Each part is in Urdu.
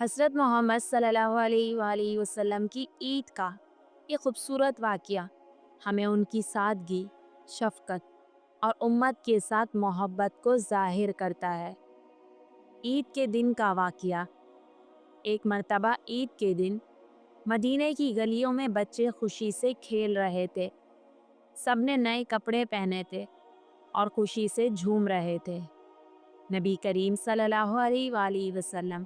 حضرت محمد صلی اللہ علیہ وآلہ وسلم کی عید کا یہ خوبصورت واقعہ ہمیں ان کی سادگی، شفقت اور امت کے ساتھ محبت کو ظاہر کرتا ہے۔ عید کے دن کا واقعہ۔ ایک مرتبہ عید کے دن مدینے کی گلیوں میں بچے خوشی سے کھیل رہے تھے۔ سب نے نئے کپڑے پہنے تھے اور خوشی سے جھوم رہے تھے۔ نبی کریم صلی اللہ علیہ وآلہ وسلم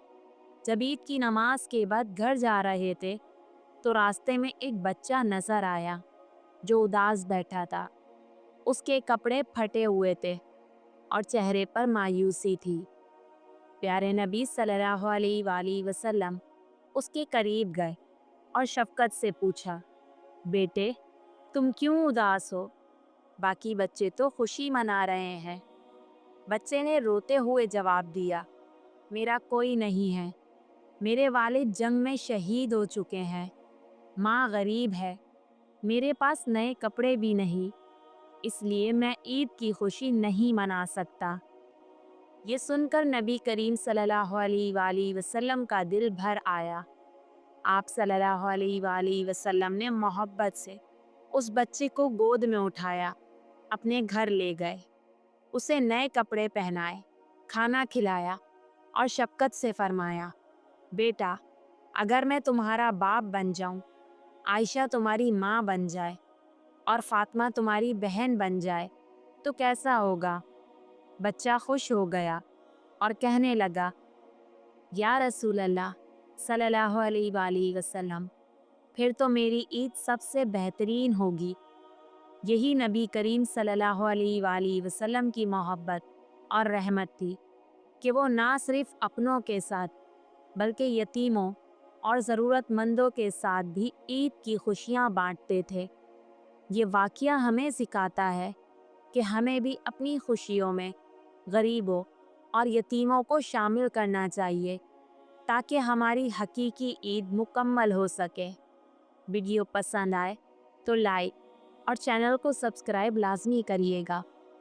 جب عید کی نماز کے بعد گھر جا رہے تھے تو راستے میں ایک بچہ نظر آیا جو اداس بیٹھا تھا۔ اس کے کپڑے پھٹے ہوئے تھے اور چہرے پر مایوسی تھی۔ پیارے نبی صلی اللہ علیہ وآلہ وسلم اس کے قریب گئے اور شفقت سے پوچھا، بیٹے تم کیوں اداس ہو؟ باقی بچے تو خوشی منا رہے ہیں۔ بچے نے روتے ہوئے جواب دیا، میرا کوئی نہیں ہے، میرے والد جنگ میں شہید ہو چکے ہیں، ماں غریب ہے، میرے پاس نئے کپڑے بھی نہیں، اس لیے میں عید کی خوشی نہیں منا سکتا۔ یہ سن کر نبی کریم صلی اللہ علیہ وآلہ وسلم کا دل بھر آیا۔ آپ صلی اللہ علیہ وآلہ وسلم نے محبت سے اس بچے کو گود میں اٹھایا، اپنے گھر لے گئے، اسے نئے کپڑے پہنائے، کھانا کھلایا اور شفقت سے فرمایا، بیٹا اگر میں تمہارا باپ بن جاؤں، عائشہ تمہاری ماں بن جائے اور فاطمہ تمہاری بہن بن جائے تو کیسا ہوگا؟ بچہ خوش ہو گیا اور کہنے لگا، یا رسول اللہ صلی اللہ علیہ وآلہ وسلم، پھر تو میری عید سب سے بہترین ہوگی۔ یہی نبی کریم صلی اللہ علیہ وآلہ وسلم کی محبت اور رحمت تھی کہ وہ نہ صرف اپنوں کے ساتھ بلکہ یتیموں اور ضرورت مندوں کے ساتھ بھی عید کی خوشیاں بانٹتے تھے۔ یہ واقعہ ہمیں سکھاتا ہے کہ ہمیں بھی اپنی خوشیوں میں غریبوں اور یتیموں کو شامل کرنا چاہیے تاکہ ہماری حقیقی عید مکمل ہو سکے۔ ویڈیو پسند آئے تو لائک اور چینل کو سبسکرائب لازمی کریے گا۔